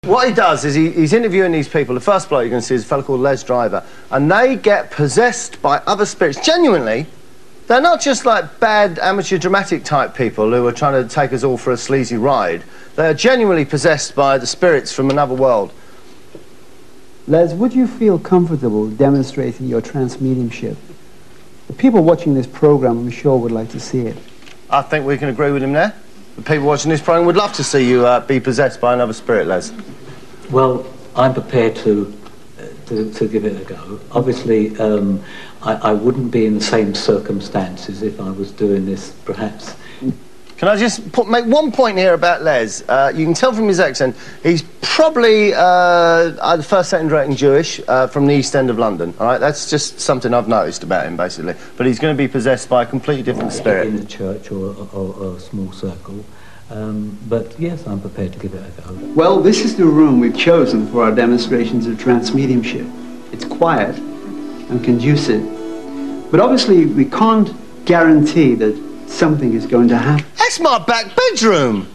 what he does is he's interviewing these people. The first bloke you're going to see is a fellow called Les Driver, and they get possessed by other spirits. Genuinely, they're not just like bad amateur dramatic type people who are trying to take us all for a sleazy ride. They're genuinely possessed by the spirits from another world. Les, would you feel comfortable demonstrating your trance mediumship? The people watching this program, I'm sure, would like to see it. I think we can agree with him there. The people watching this program would love to see you be possessed by another spirit, Les. Well, I'm prepared to give it a go. Obviously, I wouldn't be in the same circumstances if I was doing this, perhaps. Can I just make one point here about Les? You can tell from his accent, he's probably either first, second rating Jewish from the East End of London, all right? That's just something I've noticed about him, basically. But he's going to be possessed by a completely different spirit. In a church or a small circle. But yes, I'm prepared to give it a go. Well, this is the room we've chosen for our demonstrations of trance mediumship. It's quiet and conducive. But obviously, we can't guarantee that something is going to happen. That's my back bedroom.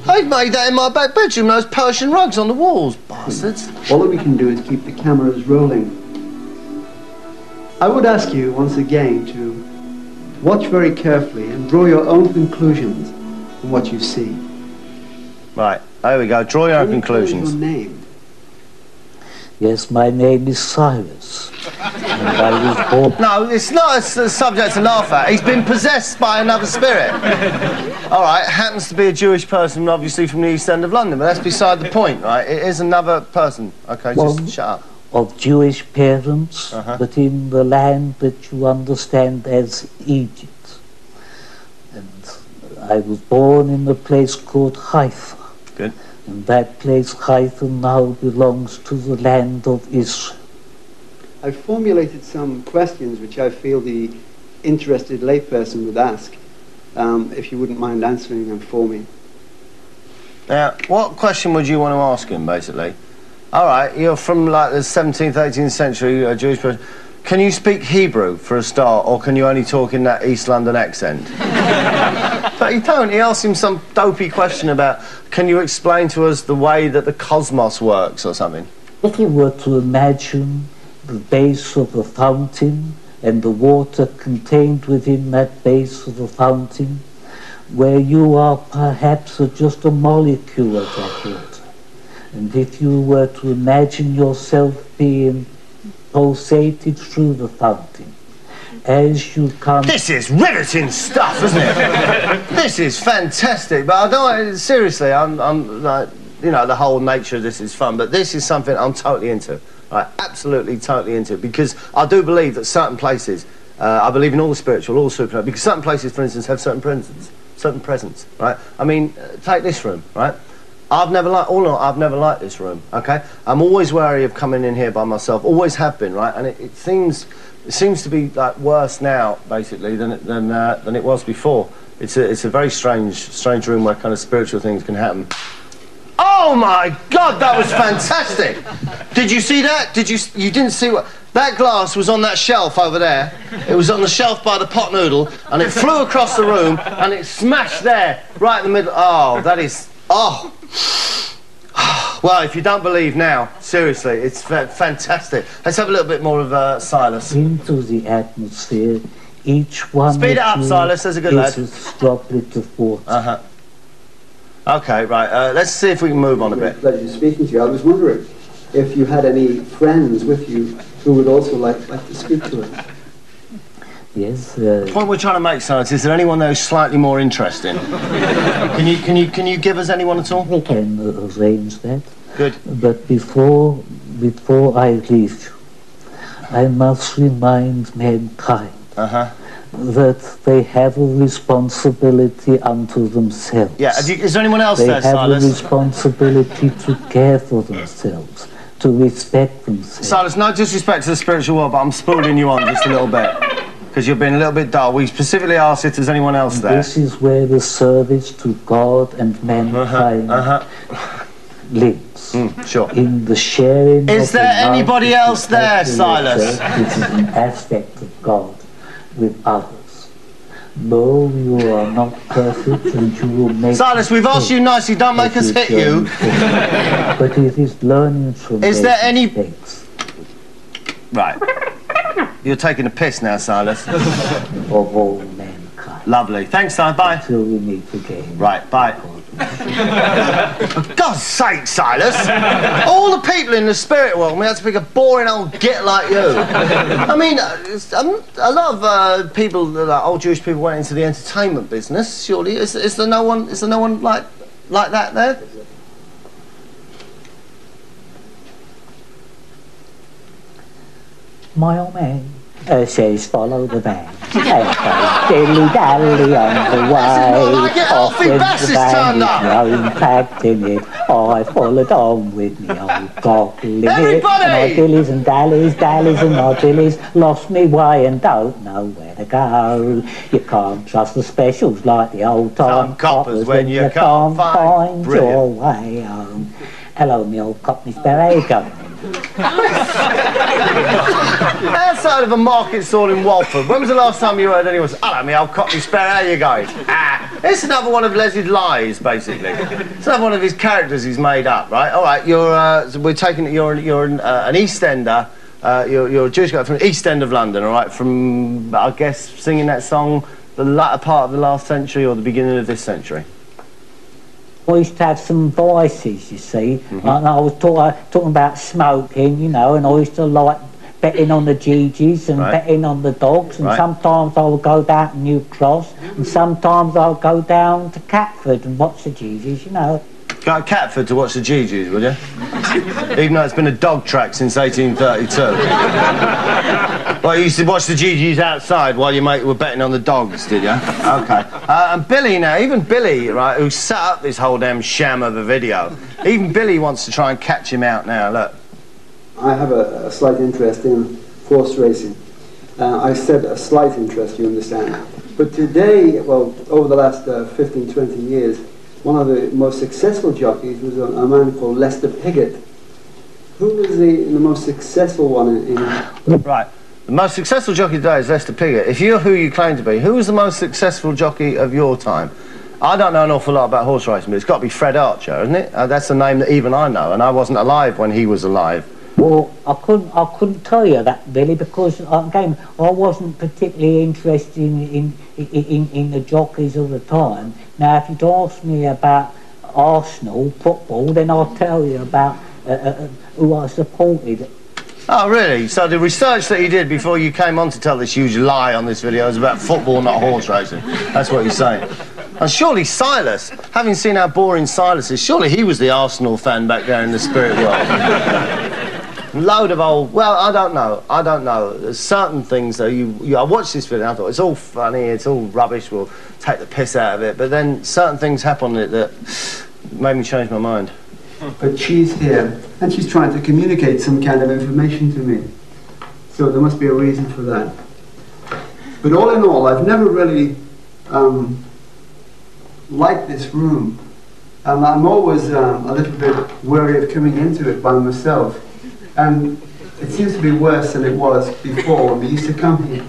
I made that in my back bedroom, those Persian rugs on the walls, bastards. All that we can do is keep the cameras rolling. I would ask you once again to watch very carefully and draw your own conclusions from what you see. Right, there we go. Draw your own conclusions. Your name? Yes, my name is Silas. And I was born... No, it's not a subject to laugh at. He's been possessed by another spirit. All right, happens to be a Jewish person, obviously from the East End of London, but that's beside the point, right? It is another person. OK, just shut up. Of Jewish parents, but in the land that you understand as Egypt. And I was born in a place called Haifa. Good. And that place, Haifa, now belongs to the land of Israel. I've formulated some questions which I feel the interested layperson would ask, if you wouldn't mind answering them for me. Now, what question would you want to ask him, basically? All right, you're from, like, the 17th, 18th century, a Jewish person. Can you speak Hebrew, for a start, or can you only talk in that East London accent? But he don't. He asks him some dopey question about, can you explain to us the way that the cosmos works, or something? If you were to imagine the base of a fountain and the water contained within that base of a fountain, where you are perhaps just a molecule of that water. And if you were to imagine yourself being pulsated through the fountain, as you come... This is riveting stuff, isn't it? This is fantastic, but I don't... Seriously, I'm like... You know, the whole nature of this is fun, but this is something I'm totally into. Right, absolutely, totally into it, because I do believe that certain places, I believe in all the spiritual, all the supernatural, because certain places, for instance, have certain presence, right? I mean, take this room, right? I've never liked this room, okay? I'm always wary of coming in here by myself, always have been, right? And it seems to be like worse now, basically, than it was before. It's a very strange room where kind of spiritual things can happen. Oh my God, that was fantastic! Did you see that? You didn't see what... That glass was on that shelf over there. It was on the shelf by the pot noodle, and it flew across the room, and it smashed there, right in the middle. Oh, that is... Oh! Well, if you don't believe now, seriously, it's fantastic. Let's have a little bit more of Silas. Into the atmosphere, each one... Speed it up, Silas, there's a good lad. ...is a droplet of water. OK, right, let's see if we can move on a bit. Pleasure speaking to you. I was wondering if you had any friends with you who would also like to speak to us. Yes. The point we're trying to make, Silas, is there anyone there who's slightly more interesting? Can you give us anyone at all? We can arrange that. Good. But before I leave you, I must remind mankind that they have a responsibility unto themselves. Yeah, is there anyone else there, Silas? They have a responsibility to care for themselves, to respect themselves. Silas, no disrespect to the spiritual world, but I'm spooling you on just a little bit, because you've been a little bit dull. We specifically asked if there's anyone else there. This is where the service to God and mankind lives. Sure. In the sharing Is there anybody else there, Silas? This is an aspect of God with others. No, you are not perfect, and you will make... Silas, we've asked you nicely, don't make us hit you. But it is learning from Is there any... mistakes. Right. You're taking a piss now, Silas. Of all mankind. Lovely. Thanks, Silas. Bye. Until we meet again. Right, bye. For God's sake, Silas! All the people in the spirit world, we had to pick a boring old git like you. I mean, a lot of people, like old Jewish people, went into the entertainment business. Surely, is there no one? Is there no one like that there? My old man says follow the van. Dilly-dally on the way. Like it, Alfie Bass is turned up. No impact in it. I followed on with me old goggling it. Everybody! And my dillies and dallies and my dillies lost me way and don't know where to go. You can't trust the specials like the old time Some coppers when you can't find your way home. Hello, me old Cockney Sparrow, how you going? Outside of a market stall in Walford, when was the last time you heard anyone say, hello, me old Cockney Sparrow, how you going? It's another one of Leslie's lies, basically. It's another one of his characters he's made up, right? All right, we're taking it, you're an East Ender, you're a Jewish guy from the East End of London, all right, from, I guess, singing that song the latter part of the last century or the beginning of this century. I used to have some vices, you see, and I was talking about smoking, you know, and I used to like betting on the GGs and betting on the dogs, and sometimes I would go down to New Cross, and sometimes I would go down to Catford and watch the GGs, you know. Go to Catford to watch the GGs, will you? Even though it's been a dog track since 1832. Well, you used to watch the GGs outside while your mate were betting on the dogs, did you? OK. And Billy now, even Billy, right, who set up this whole damn sham of a video, even Billy wants to try and catch him out now, look. I have a slight interest in horse racing. I said a slight interest, you understand. But today, well, over the last 15, 20 years, one of the most successful jockeys was a man called Lester Piggott. Who was the most successful one in... Right. The most successful jockey today is Lester Piggott. If you're who you claim to be, who was the most successful jockey of your time? I don't know an awful lot about horse racing, but it's got to be Fred Archer, isn't it? That's a name that even I know, and I wasn't alive when he was alive. Well, I couldn't tell you that, really, because again, I wasn't particularly interested in the jockeys of the time. Now, if you'd asked me about Arsenal football, then I'll tell you about who I supported. Oh, really? So the research that you did before you came on to tell this huge lie on this video is about football, not horse racing. That's what you're saying. And surely Silas, having seen how boring Silas is, surely he was the Arsenal fan back there in the spirit world. Load of old... Well, I don't know. There's certain things, though, I watched this video and I thought, it's all funny, it's all rubbish, we'll take the piss out of it. But then certain things happened in it that made me change my mind. But she's here, and she's trying to communicate some kind of information to me. So there must be a reason for that. But all in all, I've never really liked this room. And I'm always a little bit wary of coming into it by myself. And it seems to be worse than it was before when we used to come here.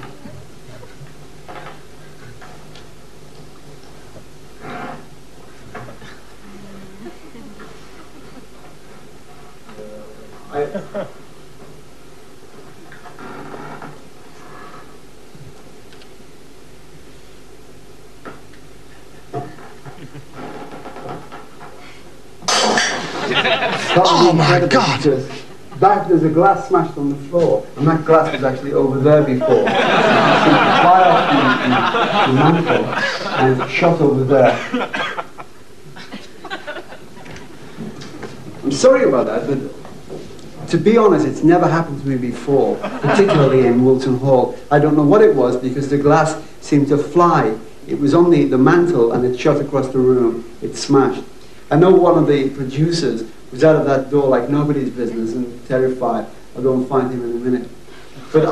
Oh my God! Back there's a glass smashed on the floor, and that glass was actually over there before. It fly off the mantle and shot over there. I'm sorry about that, but to be honest, it's never happened to me before, particularly in Wilton Hall. I don't know what it was because the glass seemed to fly. It was on the mantle and it shot across the room. It smashed. I know one of the producers was out of that door like nobody's business and terrified. I'll go and find him in a minute. But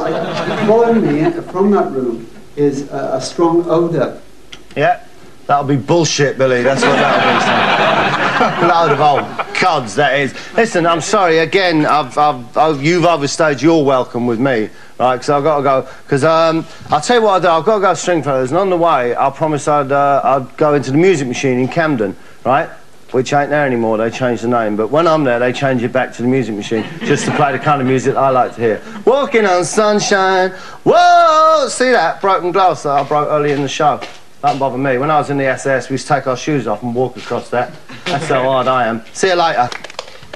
following me from that room is a strong odour. Yeah, that'll be bullshit, Billy. That's what that'll be. Load of old cods, that is. Listen, I'm sorry, again, you've overstayed your welcome with me. Right? right? Because I've got to go. Because I'll tell you what I do. I've got to go to Stringfellows, and on the way, I promised I'd go into the Music Machine in Camden, right? Which ain't there anymore. They changed the name. But when I'm there, they change it back to the Music Machine just to play the kind of music I like to hear. Walking on sunshine. Whoa! See that broken glass that I broke early in the show? Don't bother me. When I was in the SS, we used to take our shoes off and walk across that. That's how hard I am. See you later.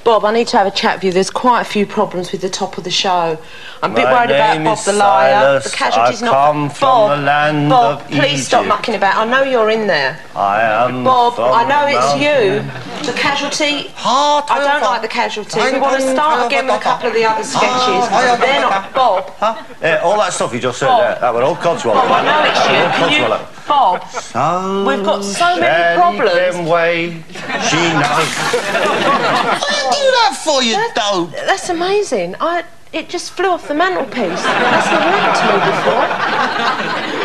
Bob, I need to have a chat with you. There's quite a few problems with the top of the show. I'm a bit worried about Bob the liar. Silas. The casualty's not... come from the land Bob, of please Egypt. stop mucking about. I know you're in there. I am Bob, from I know the it's mountain. you. The casualty... I don't like the casualty. We want to start again with a couple of the other sketches. They're not... Bob. Yeah, all that stuff you just said there, that were all Codswallop. Bob, I know it's you. Can you... Bob, we've got so many problems. Way she knows. What do you do that for, you dope? That's amazing. It just flew off the mantelpiece. That's never happened to me before.